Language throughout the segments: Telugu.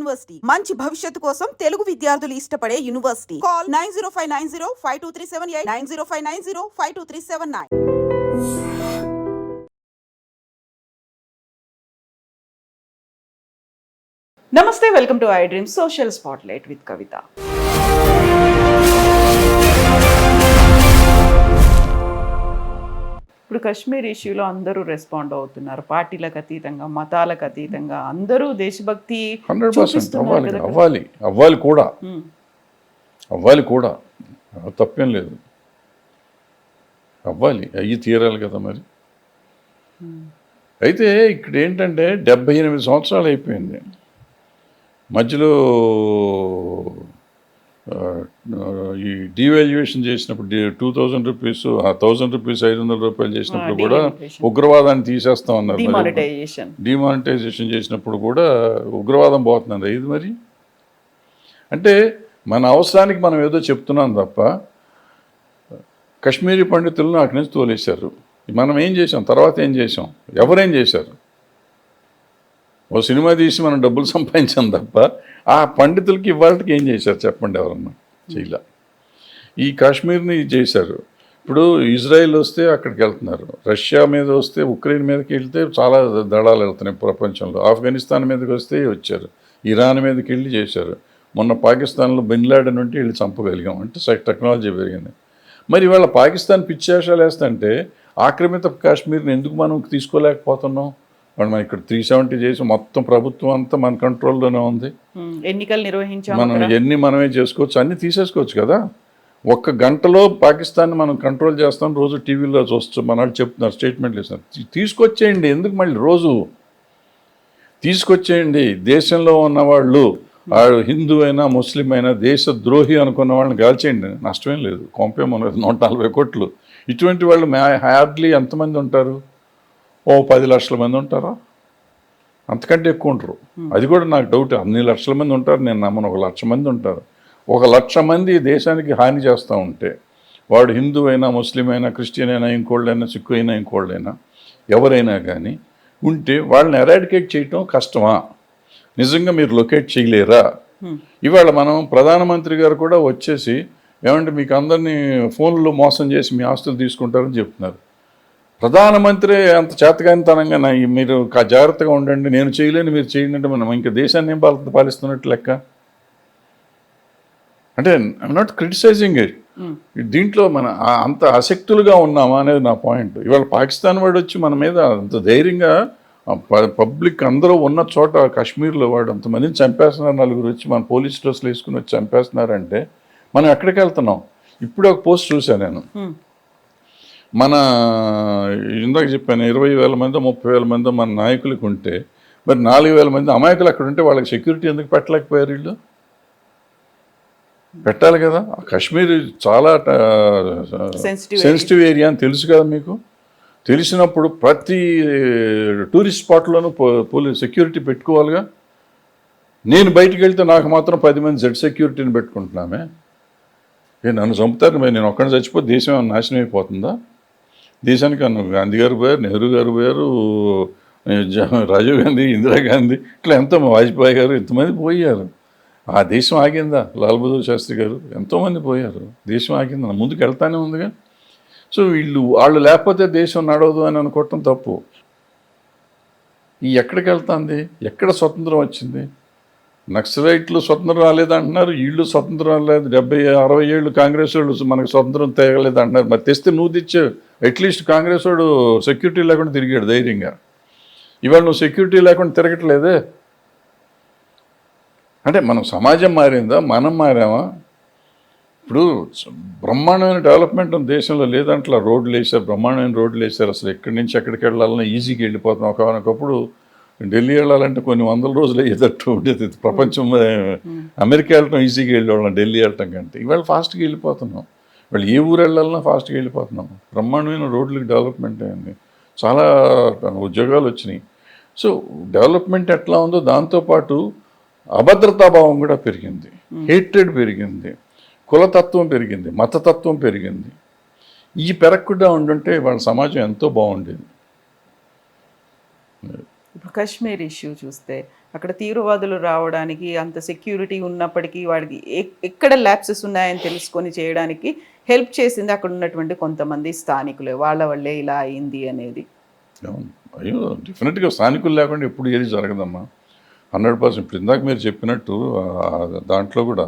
యూనివర్సిటీ మంచి భవిష్యత్తు కోసం తెలుగు విద్యార్థులు ఇష్టపడే యూనివర్సిటీ. కాల్ 9059052378 9059052379. నమస్తే, welcome to I dream social spotlight with Kavitha. ఇప్పుడు కశ్మీర్ ఇష్యూలో అందరూ రెస్పాండ్ అవుతున్నారు, పార్టీలకు అతీతంగా, మతాలకు అతీతంగా అందరూ దేశభక్తి 100% అవ్వాలి కూడా తప్పేం లేదు. అవ్వాలి, అయ్యి తీరాలి కదా మరి. అయితే ఇక్కడ ఏంటంటే 78 సంవత్సరాలు అయిపోయింది. మధ్యలో ఈ డివాల్యుయేషన్ చేసినప్పుడు 2000 రూపీస్ 1000 రూపీస్ 500 రూపాయలు చేసినప్పుడు కూడా ఉగ్రవాదాన్ని తీసేస్తా ఉన్నారు. డిమానిటైజేషన్ చేసినప్పుడు కూడా ఉగ్రవాదం పోతున్నారు. ఇది మరి అంటే మన అవసరానికి మనం ఏదో చెప్తున్నాం తప్ప కశ్మీరీ పండితులను అక్కడి నుంచి తోలేశారు. మనం ఏం చేసాం, తర్వాత ఏం చేసాం, ఎవరేం చేశారు? ఓ సినిమా తీసి మనం డబ్బులు సంపాదించాం తప్ప ఆ పండితులకి ఇవాళకి ఏం చేశారు చెప్పండి? ఎవరన్నా చేయలే. ఈ కాశ్మీర్ని చేశారు. ఇప్పుడు ఇజ్రాయిల్ వస్తే అక్కడికి వెళ్తున్నారు, రష్యా మీద వస్తే ఉక్రెయిన్ మీదకి వెళ్తే చాలా దళాలు వెళ్తున్నాయి ప్రపంచంలో. ఆఫ్ఘనిస్తాన్ మీదకి వస్తే వచ్చారు, ఇరాన్ మీదకి వెళ్ళి చేశారు. మొన్న పాకిస్తాన్లో బిన్ లాడెన్ ఉంటే వెళ్ళి చంపగలిగాం. అంటే టెక్నాలజీ పెరిగింది. మరి ఇవాళ పాకిస్తాన్ పిచ్చేషాలు వేస్తుంటే ఆక్రమిత కాశ్మీర్ని ఎందుకు మనం తీసుకోలేకపోతున్నాం? మనం ఇక్కడ 370 చేసి మొత్తం ప్రభుత్వం అంతా మన కంట్రోల్లోనే ఉంది. ఎన్నికలు నిర్వహించాం, మనమే చేసుకోవచ్చు, అన్ని తీసేసుకోవచ్చు కదా. ఒక్క గంటలో పాకిస్తాన్ని మనం కంట్రోల్ చేస్తాం. రోజు టీవీలో చూస్తూ మన వాళ్ళు చెప్తున్నారు, స్టేట్మెంట్లు ఇస్తున్నారు. తీసుకొచ్చేయండి, ఎందుకు మళ్ళీ రోజు తీసుకొచ్చేయండి. దేశంలో ఉన్నవాళ్ళు హిందూ అయినా ముస్లిం అయినా దేశద్రోహి అనుకున్న వాళ్ళని కాల్చేయండి, నష్టమేం లేదు. కొంపేమో 140 కోట్లు. ఇటువంటి వాళ్ళు హార్డ్లీ ఎంతమంది ఉంటారు? ఓ 10 లక్షల మంది ఉంటారా? అంతకంటే ఎక్కువ ఉంటారు. అది కూడా నాకు డౌట్. అన్ని లక్షల మంది ఉంటారు నేను నమ్మను. 1 లక్ష మంది ఉంటారు. 1 లక్ష మంది దేశానికి హాని చేస్తూ ఉంటే వాడు హిందూ అయినా ముస్లిం అయినా క్రిస్టియన్ అయినా ఇంకోళ్ళైనా సిక్కు అయినా ఇంకోళ్ళైనా ఎవరైనా కానీ ఉంటే వాళ్ళని ఎరాడికేట్ చేయటం కష్టమా? నిజంగా మీరు లొకేట్ చేయలేరా? ఇవాళ మనం ప్రధానమంత్రి గారు కూడా వచ్చేసి ఏమంటే మీకు అందరినీ ఫోన్లో మోసం చేసి మీ ఆస్తులు తీసుకుంటారని చెప్తున్నారు. ప్రధానమంత్రి అంత చేతకానితనంగా మీరు జాగ్రత్తగా ఉండండి, నేను చేయలేని మీరు చేయండి అంటే మనం ఇంకా దేశాన్ని ఏం పాలిస్తున్నట్టు లెక్క. అంటే ఐఎమ్ నాట్ క్రిటిసైజింగ్ ఇట్. దీంట్లో మన అంత ఆసక్తులుగా ఉన్నామా అనేది నా పాయింట్. ఇవాళ పాకిస్తాన్ వాడు వచ్చి మన మీద అంత ధైర్యంగా పబ్లిక్ అందరూ ఉన్న చోట కాశ్మీర్లో వాడు అంతమందిని చంపేస్తున్నారు. 4 వచ్చి మన పోలీస్ డ్రెస్లు వేసుకుని వచ్చి చంపేస్తున్నారంటే మనం ఎక్కడికి వెళ్తున్నాం? ఇప్పుడు ఒక పోస్ట్ చూశాను నేను. మన ఇందాక చెప్పాను 20,000 మంది 30,000 మంది మన నాయకులకు ఉంటే మరి 4,000 మంది అమాయకులు అక్కడ ఉంటే వాళ్ళకి సెక్యూరిటీ ఎందుకు పెట్టలేకపోయారు? వీళ్ళు పెట్టాలి కదా. కాశ్మీర్ చాలా సెన్సిటివ్ ఏరియా అని తెలుసు కదా మీకు. తెలిసినప్పుడు ప్రతి టూరిస్ట్ స్పాట్లోనూ సెక్యూరిటీ పెట్టుకోవాలిగా. నేను బయటికి వెళ్తే నాకు మాత్రం 10 మంది జెడ్ సెక్యూరిటీని పెట్టుకుంటున్నామే. నన్ను చంపుతారు, నేను ఒక్కడిని చచ్చిపోతే దేశం ఏమైనా నాశనం అయిపోతుందా? దేశానికి గాంధీ గారు పోయారు, నెహ్రూ గారు పోయారు, రాజీవ్ గాంధీ, ఇందిరాగాంధీ, ఇట్లా ఎంతో వాజ్పేయి గారు, ఎంతమంది పోయారు. ఆ దేశం ఆగిందా? లాల్ బహదూర్ శాస్త్రి గారు, ఎంతోమంది పోయారు. దేశం ఆగిందా? ముందుకు వెళ్తానే ఉందిగా. సో వాళ్ళు లేకపోతే దేశం నడవదు అని అనుకోవటం తప్పు. ఎక్కడికి వెళ్తుంది? ఎక్కడ స్వతంత్రం వచ్చింది? నక్సలైట్లు స్వతంత్రం రాలేదంటున్నారు, వీళ్ళు స్వతంత్రం రాలేదు. 70-60 ఏళ్ళు కాంగ్రెస్ వాళ్ళు మనకు స్వతంత్రం తేగలేదు అంటున్నారు. మరి తెస్తే నువ్వు తెచ్చావు. అట్లీస్ట్ కాంగ్రెస్ వాడు సెక్యూరిటీ లేకుండా తిరిగాడు ధైర్యంగా. ఇవాళ నువ్వు సెక్యూరిటీ లేకుండా తిరగట్లేదే. అంటే మనం సమాజం మారిందా, మనం మారామా? ఇప్పుడు బ్రహ్మాండమైన డెవలప్మెంట్ దేశంలో లేదంటే రోడ్లు వేసారు, బ్రహ్మాండమైన రోడ్లు వేసారు. అసలు ఎక్కడి నుంచి ఎక్కడికి వెళ్ళాలన్నా ఈజీగా వెళ్ళిపోతున్నాం. ఒకనొకప్పుడు ఢిల్లీ వెళ్ళాలంటే కొన్ని 100 రోజులు అయ్యేటట్టు ఉండేది. ప్రపంచం అమెరికా వెళ్ళటం ఈజీగా వెళ్ళేవాళ్ళం ఢిల్లీ వెళ్ళటం కంటే. ఇవాళ ఫాస్ట్గా వెళ్ళిపోతున్నాం. వాళ్ళు ఏ ఊరు వెళ్ళాలన్నా ఫాస్ట్గా వెళ్ళిపోతున్నాం. బ్రహ్మాండమైన రోడ్లకి డెవలప్మెంట్ అయింది, చాలా ఉద్యోగాలు వచ్చినాయి. సో డెవలప్మెంట్ ఎట్లా ఉందో దాంతోపాటు అభద్రతాభావం కూడా పెరిగింది, హేట్రెడ్ పెరిగింది, కులతత్వం పెరిగింది, మతతత్వం పెరిగింది. ఈ పెరగకుండా ఉండుంటే వాళ్ళ సమాజం ఎంతో బాగుండేది. ఇప్పుడు కశ్మీర్ ఇష్యూ చూస్తే అక్కడ తీవ్రవాదులు రావడానికి అంత సెక్యూరిటీ ఉన్నప్పటికీ వాడికి ఎక్కడ ల్యాప్సెస్ ఉన్నాయని తెలుసుకొని చేయడానికి హెల్ప్ చేసింది అక్కడ ఉన్నటువంటి కొంతమంది స్థానికులే, వాళ్ళ వల్లే ఇలా అయింది అనేది. అయ్యో డెఫినెట్గా స్థానికులు లేకుండా ఎప్పుడు ఏది జరగదమ్మా. 100%. ఇప్పుడు ఇందాక మీరు చెప్పినట్టు దాంట్లో కూడా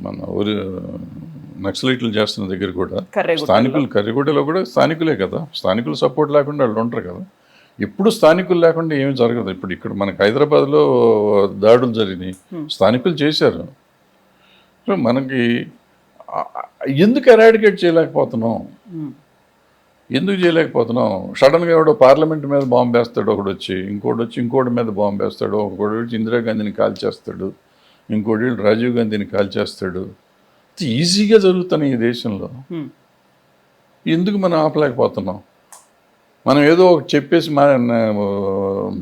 మన ఊరి నక్సలైట్లు చేస్తున్న దగ్గర కూడా స్థానికులు, కర్రిగూడలో కూడా స్థానికులే కదా, స్థానికులు సపోర్ట్ లేకుండా వాళ్ళు ఉంటారు కదా. ఎప్పుడు స్థానికులు లేకుండా ఏమీ జరగదు. ఇప్పుడు ఇక్కడ మనకి హైదరాబాద్లో దాడులు జరిగినాయి, స్థానికులు చేశారు. సో మనకి ఎందుకు ఎరాడికేట్ చేయలేకపోతున్నాం, ఎందుకు చేయలేకపోతున్నాం? సడన్గా ఎవడో పార్లమెంట్ మీద బాంబు వేస్తాడు, ఒకడు వచ్చి ఇంకోటి మీద బాంబు వేస్తాడు, ఒకడు వచ్చి ఇందిరాగాంధీని కాల్చేస్తాడు, ఇంకోటి రాజీవ్ గాంధీని కాల్చేస్తాడు. ఈజీగా జరుగుతున్నాయి ఈ దేశంలో. ఎందుకు మనం ఆపలేకపోతున్నాం? మనం ఏదో ఒకటి చెప్పేసి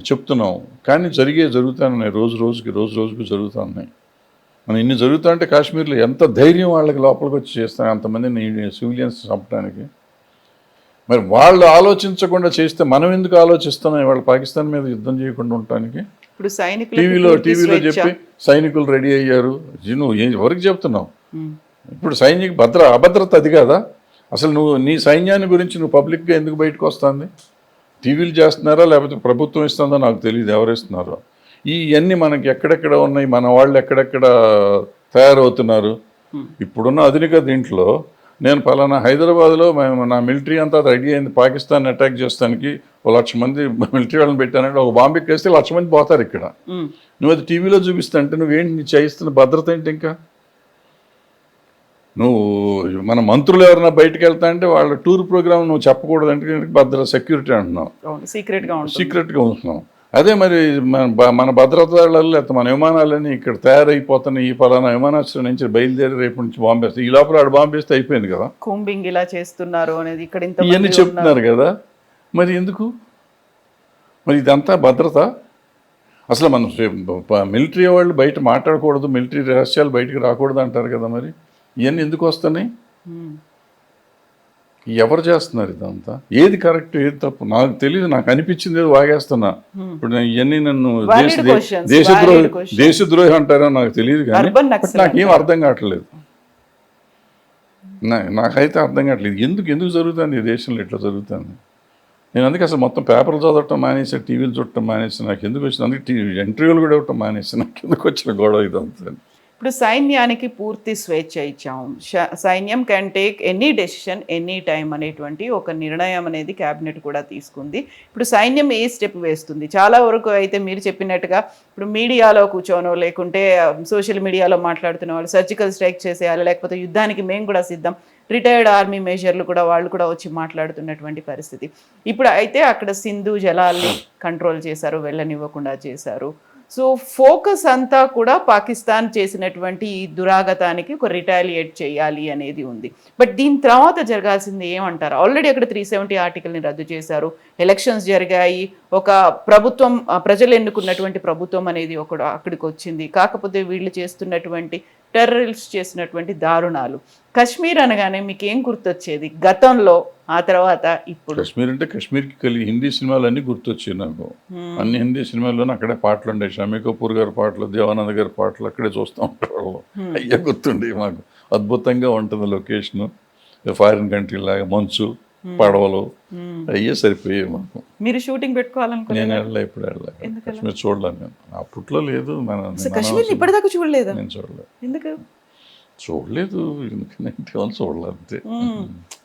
చెప్తున్నాం, కానీ జరుగుతున్నాయి, రోజు రోజుకి జరుగుతూ ఉన్నాయి. మనం ఇన్ని జరుగుతా అంటే కాశ్మీర్లో ఎంత ధైర్యం వాళ్ళకి లోపలికి వచ్చి చేస్తాం అంతమందిని సివిలియన్స్ చంపడానికి. మరి వాళ్ళు ఆలోచించకుండా చేస్తే మనం ఎందుకు ఆలోచిస్తున్నాం ఇవాళ పాకిస్తాన్ మీద యుద్ధం చేయకుండా ఉండటానికి? ఇప్పుడు టీవీలో చెప్పి సైనికులు రెడీ అయ్యారు, నువ్వు ఎవరికి చెప్తున్నావు? ఇప్పుడు అభద్రత అది కాదా అసలు? నువ్వు నీ సైన్యాన్ని గురించి నువ్వు పబ్లిక్గా ఎందుకు బయటకు వస్తుంది? టీవీలు చేస్తున్నారా లేకపోతే ప్రభుత్వం ఇస్తుందో నాకు తెలియదు ఎవరు ఇస్తున్నారో. ఇవన్నీ మనకి ఎక్కడెక్కడ ఉన్నాయి, మన వాళ్ళు ఎక్కడెక్కడ తయారవుతున్నారు. ఇప్పుడున్న ఆధునిక దీంట్లో నేను పలానా హైదరాబాద్లో నా మిలిటరీ అంతా రెడీ అయింది పాకిస్తాన్ అటాక్ చేస్తానికి, 1,00,000 మంది మిలిటరీ వాళ్ళని పెట్టానంటే ఒక బాంబు వేస్తే 1,00,000 మంది పోతారు ఇక్కడ. నువ్వు అది టీవీలో చూపిస్తా అంటే నువ్వేంటి నీ చేయిస్తున్న భద్రత ఏంటి? ఇంకా నువ్వు మన మంత్రులు ఎవరైనా బయటకు వెళ్తా అంటే వాళ్ళ టూర్ ప్రోగ్రామ్ నువ్వు చెప్పకూడదు అంటే సెక్యూరిటీ అంటున్నావు, సీక్రెట్గా ఉంటున్నావు. అదే మరి మన భద్రత లేకపోతే మన విమానాలన్నీ ఇక్కడ తయారైపోతున్నాయి, ఈ పలానా విమానాశ్రయం నుంచి బయలుదేరి రేపు నుంచి బాంబు వేస్తే ఈ లోపల ఆడు బాంబు వేస్తే అయిపోయింది కదా. కూంబింగ్ ఇలా చేస్తున్నారు అనేది ఇక్కడ ఇవన్నీ చెప్తున్నారు కదా. మరి ఎందుకు మరి ఇదంతా భద్రత? అసలు మనం మిలిటరీ వాళ్ళు బయట మాట్లాడకూడదు, మిలిటరీ రహస్యాలు బయటకు రాకూడదు అంటారు కదా. మరి ఇవన్నీ ఎందుకు వస్తున్నాయి? ఎవరు చేస్తున్నారు ఇదంతా? ఏది కరెక్ట్ ఏది తప్పు నాకు తెలియదు. నాకు అనిపించింది ఏదో వాగేస్తున్నా. ఇప్పుడు ఇవన్నీ నన్ను దేశద్రోహి అంటారో నాకు తెలియదు, కానీ నాకేం అర్థం కావట్లేదు. నాకైతే అర్థం కావట్లేదు ఎందుకు జరుగుతుంది ఈ దేశంలో ఇట్లా జరుగుతుంది. నేను అందుకే అసలు మొత్తం పేపర్లు చదవటం మానేసి, టీవీలు చూడటం మానేసి, నాకు ఎందుకు వచ్చింది అందుకే ఇంటర్వ్యూలు కూడా ఇవ్వటం మానేసి, నాకు ఎందుకు వచ్చిన గొడవ ఇదంతా. ఇప్పుడు సైన్యానికి పూర్తి స్వేచ్ఛ ఇచ్చాము, సైన్యం can take any decision any time అనేటువంటి ఒక నిర్ణయం అనేది క్యాబినెట్ కూడా తీసుకుంది. ఇప్పుడు సైన్యం ఏ స్టెప్ వేస్తుంది? చాలా వరకు అయితే మీరు చెప్పినట్టుగా ఇప్పుడు మీడియాలో కూర్చోనో లేకుంటే సోషల్ మీడియాలో మాట్లాడుతున్న వాళ్ళు సర్జికల్ స్ట్రైక్ చేసేయాలి, లేకపోతే యుద్ధానికి మేము కూడా సిద్ధం, రిటైర్డ్ ఆర్మీ మేజర్లు కూడా వాళ్ళు కూడా వచ్చి మాట్లాడుతున్నటువంటి పరిస్థితి. ఇప్పుడు అయితే అక్కడ సింధు జలాల్ని కంట్రోల్ చేశారు, వెళ్ళనివ్వకుండా చేశారు. సో ఫోకస్ అంతా కూడా పాకిస్తాన్ చేసినటువంటి ఈ దురాగతానికి ఒక రిటాలియేట్ చేయాలి అనేది ఉంది. బట్ దీని తర్వాత జరగాల్సింది ఏమంటారు? ఆల్రెడీ అక్కడ 370 ఆర్టికల్ని రద్దు చేశారు, ఎలక్షన్స్ జరిగాయి, ఒక ప్రభుత్వం, ప్రజలు ఎన్నుకున్నటువంటి ప్రభుత్వం అనేది అక్కడికి వచ్చింది. కాకపోతే వీళ్ళు చేస్తున్నటువంటి టెర్రరిస్ట్ చేసినటువంటి దారుణాలు, కశ్మీర్ అనగానే మీకు ఏం గుర్తొచ్చేది గతంలో, ఆ తర్వాత ఇప్పుడు? కశ్మీర్ అంటే కశ్మీర్కి కలిగి హిందీ సినిమాలు అన్నీ గుర్తొచ్చాయి నాకు. అన్ని హిందీ సినిమాల్లోనే అక్కడే పాటలు ఉండే, షమీ కపూర్ గారి పాటలు, దేవానంద్ గారి పాటలు అక్కడే చూస్తూ ఉంటారు. అయ్యే గుర్తుండే మాకు. అద్భుతంగా ఉంటుంది లొకేషన్, ఫారిన్ కంట్రీ లాగా, మంచు, పడవలు అయ్యే సరిపోయాయి మాకు. మీరు షూటింగ్ పెట్టుకోవాలనుకున్నా? నేను వెళ్ళా, ఇప్పుడు వెళ్ళా కశ్మీర్ చూడలేను. నేను అప్పట్లో లేదు, కశ్మీర్ ఇప్పటిదాకా చూడలేదు. నేను చూడలేదు. ఎందుకు చూడలేదు? చూడలేదు అంతే.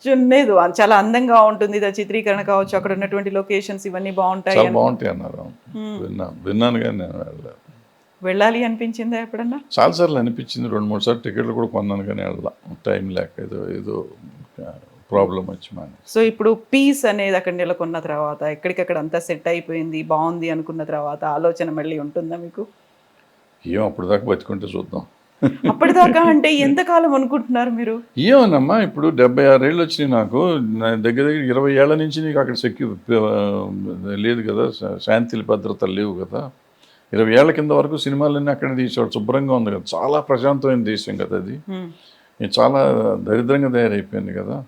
చూడలేదు. చాలా అందంగా ఉంటుంది చిత్రీకరణ కావచ్చు, అక్కడ ఉన్నటువంటి లొకేషన్స్ ఇవన్నీ బాగుంటాయి, చాలా బాగుంటాయి అన్నారు. విన్నాను కానీ నేను వెళ్ళలేదు. వెళ్ళాలి అనిపించిందా ఎప్పుడన్నా? చాలాసార్లు అనిపించింది, 2-3 సార్లు టికెట్లు కూడా కొన్నాను కానీ వెళ్ళా, టైం లేక ఏదో ప్రాబ్లం వచ్చి మానే. సో ఇప్పుడు పీస్ అనేది అక్కడ నెలకొన్న తర్వాత, ఎక్కడికక్కడ అంతా సెట్ అయిపోయింది, బాగుంది అనుకున్న తర్వాత ఆలోచన మళ్ళీ ఉంటుందా మీకు? ఏం అప్పటిదాకా బతికుంటే చూద్దాం. అప్పటిదాకా అంటే ఎంతకాలం అనుకుంటున్నారు మీరు? ఏమోనమ్మా, ఇప్పుడు 76 ఏళ్ళు వచ్చినాయి నాకు. దగ్గర 20 ఏళ్ల నుంచి నీకు అక్కడ లేదు కదా, శాంతి భద్రతలు లేవు కదా. 20 ఏళ్ల కింద వరకు సినిమాలన్నీ అక్కడ తీసేవాడు, శుభ్రంగా ఉంది కదా, చాలా ప్రశాంతమైన దేశం కదా అది. చాలా దరిద్రంగా తయారైపోయింది కదా.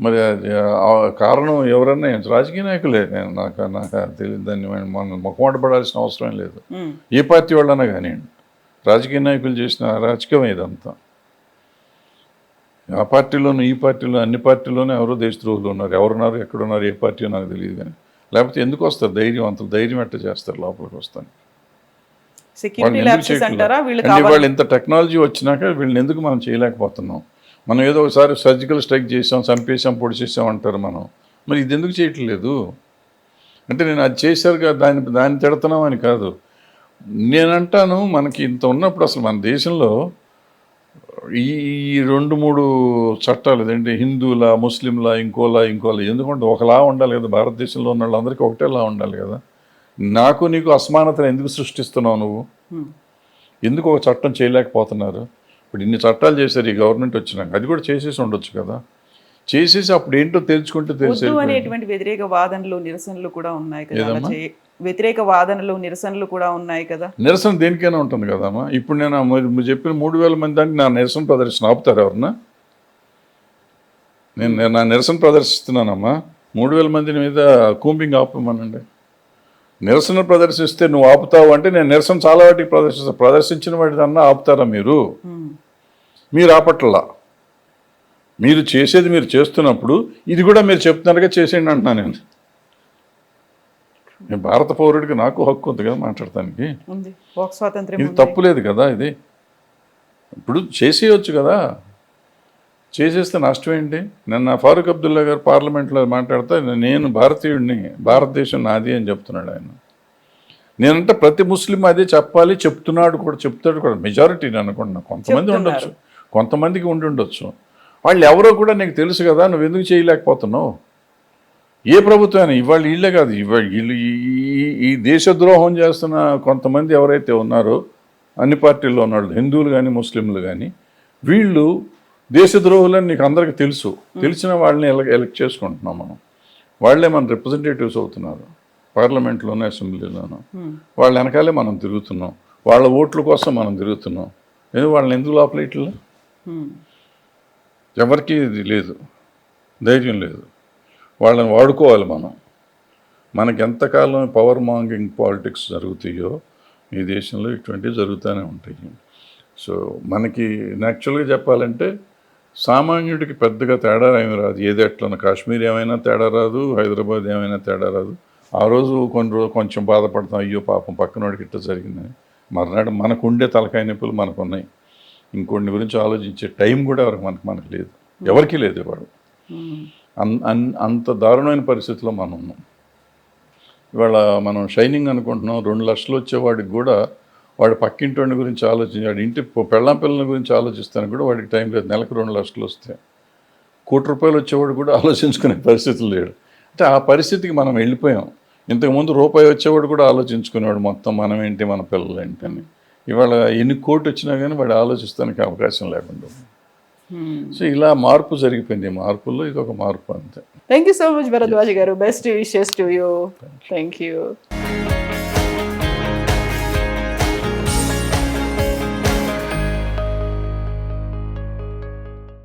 మరి అది ఆ కారణం ఎవరన్నా రాజకీయ నాయకులే. నాకు తెలియదు, దాన్ని మనం మొక్కమాట పడాల్సిన అవసరం లేదు. ఏ పార్టీ వాళ్ళన్నా కానివ్వండి, రాజకీయ నాయకులు చేసిన అరాచకం ఇదంతా. ఆ పార్టీలోనూ ఈ పార్టీలో అన్ని పార్టీల్లోనూ ఎవరో దేశద్రోహులు ఉన్నారు. ఎవరున్నారు, ఎక్కడున్నారు, ఏ పార్టీ నాకు తెలియదు. కానీ లేకపోతే ఎందుకు వస్తారు ధైర్యం, అంత ధైర్యం ఎట్ట చేస్తారు లోపలికి వస్తాను? సెక్యూరిటీ ల్యాబ్సెస్ అంటారా వీళ్ళు? వాళ్ళు ఇంత టెక్నాలజీ వచ్చినాక వీళ్ళని ఎందుకు మనం చేయలేకపోతున్నాం? మనం ఏదో ఒకసారి సర్జికల్ స్ట్రైక్ చేసాం, చంపేసాం, పొడిచేసాం అంటారు మనం. మరి ఇది ఎందుకు చేయట్లేదు అంటే, నేను అది చేశారు కదా దాన్ని తిడుతున్నాం అని కాదు. నేనంటాను, మనకి ఇంత ఉన్నప్పుడు అసలు మన దేశంలో ఈ 2-3 చట్టాలు ఏంటి, హిందువులా, ముస్లింలా, ఇంకోలా ఎందుకంటే ఒకలా ఉండాలి కదా. భారతదేశంలో ఉన్న వాళ్ళందరికీ ఒకటేలా ఉండాలి కదా. నాకు నీకు అసమానతను ఎందుకు సృష్టిస్తున్నావు నువ్వు? ఎందుకు ఒక చట్టం చేయలేకపోతున్నారు? ఇప్పుడు ఇన్ని చట్టాలు చేశారు ఈ గవర్నమెంట్ వచ్చినాక, అది కూడా చేసేసి ఉండొచ్చు కదా. చేసేసి అప్పుడు ఏంటో తెలుసుకుంటే తెలిసే అనేటువంటి వ్యతిరేక వాదనలు నిరసనలు కూడా ఉన్నాయి కదా. వ్యతిరేక వాదనలు నిరసనలు కూడా ఉన్నాయి కదా. నిరసన దేనికైనా ఉంటుంది కదమ్మా. ఇప్పుడు నేను మీరు చెప్పిన 3000 మంది దానికి నా నిరసన ప్రదర్శన ఆపుతారు ఎవరన్నా? నేను నా నిరసన ప్రదర్శిస్తున్నానమ్మా. 3000 మంది మీద కూంబింగ్ ఆపమనండి. నిరసన ప్రదర్శిస్తే నువ్వు ఆపుతావు అంటే నేను నిరసన చాలా వాటికి ప్రదర్శిస్తాను. ప్రదర్శించిన వాటిదన్నా ఆపుతారా మీరు? మీరు ఆపట్లా. మీరు చేసేది మీరు చేస్తున్నప్పుడు ఇది కూడా మీరు చెప్తున్నారుగా చేసేయండి అంటున్నా నేను భారత పౌరుడికి నాకు హక్కు ఉంది కదా మాట్లాడటానికి. ఇది తప్పులేదు కదా. ఇది ఇప్పుడు చేసేయచ్చు కదా. చేసేస్తే నష్టం ఏంటి? నిన్న ఫారూక్ అబ్దుల్లా గారు పార్లమెంట్లో మాట్లాడితే నేను భారతీయుడిని, భారతదేశం నాది అని చెప్తున్నాడు ఆయన. నేనంటే ప్రతి ముస్లిం అదే చెప్పాలి, చెప్తాడు కూడా. మెజారిటీ నేను అనుకుంటున్నా. కొంతమంది ఉండొచ్చు, కొంతమందికి ఉండొచ్చు. వాళ్ళు ఎవరో కూడా నీకు తెలుసు కదా, నువ్వు ఎందుకు చేయలేకపోతున్నావు? ఏ ప్రభుత్వం ఇవాళ వీళ్ళే కాదు, వీళ్ళు ఈ దేశద్రోహం చేస్తున్న కొంతమంది ఎవరైతే ఉన్నారో అన్ని పార్టీల్లో ఉన్నాడు, హిందువులు కానీ ముస్లింలు కానీ, వీళ్ళు దేశద్రోహులని నీకు అందరికీ తెలుసు. తెలిసిన వాళ్ళని ఎలక్ట్ చేసుకుంటున్నాం మనం. వాళ్ళే మన రిప్రజెంటేటివ్స్ అవుతున్నారు పార్లమెంట్లోనూ, అసెంబ్లీలోనూ. వాళ్ళ వెనకాలే మనం తిరుగుతున్నాం. వాళ్ళ ఓట్ల కోసం మనం తిరుగుతున్నాం. వాళ్ళని ఎందుకు లోపల ఇట్లా? ఎవరికి ఇది లేదు, ధైర్యం లేదు. వాళ్ళని వాడుకోవాలి మనం. మనకి ఎంతకాలం పవర్ మాంగింగ్ పాలిటిక్స్ జరుగుతాయో ఈ దేశంలో ఇటువంటివి జరుగుతూనే ఉంటాయి. సో మనకి యాక్చువల్గా చెప్పాలంటే సామాన్యుడికి పెద్దగా తేడా ఏమి రాదు. ఏది ఎట్లా కాశ్మీర్ ఏమైనా తేడా రాదు, హైదరాబాద్ ఏమైనా తేడా రాదు. ఆ రోజు కొంచెం బాధపడతాం, అయ్యో పాపం పక్కనోడికి ఇట్లా జరిగిందని. మర్నాడు మనకు ఉండే తలకాయ నొప్పులు మనకు ఉన్నాయి. ఇంకొన్ని గురించి ఆలోచించే టైం కూడా మనకు లేదు, ఎవరికీ లేదు. వాడు అంత దారుణమైన పరిస్థితిలో మనం ఉన్నాం. ఇవాళ మనం షైనింగ్ అనుకుంటున్నాం. 2 లక్షలు వచ్చేవాడికి కూడా వాడు పక్కింటి గురించి ఆలోచించాడు, ఇంటి పెళ్ళాం పిల్లల గురించి ఆలోచిస్తానికి కూడా వాడికి టైం లేదు. నెలకు 2 లక్షలు వస్తే ₹1 కోటి వచ్చేవాడు కూడా ఆలోచించుకునే పరిస్థితులు లేడు. అంటే ఆ పరిస్థితికి మనం వెళ్ళిపోయాం. ఇంతకుముందు రూపాయి వచ్చేవాడు కూడా ఆలోచించుకునేవాడు మొత్తం మనం ఏంటి, మన పిల్లలు ఏంటి అని. ఇవాళ ఎన్ని కోటి వచ్చినా కానీ వాడు ఆలోచిస్తానికి అవకాశం లేకుండా. సో ఇలా మార్పు జరిగిపోయింది. మార్పుల్లో ఇది ఒక మార్పు అంతే. Thank you so much Bharadwaj గారు. Best wishes to you. Thank you.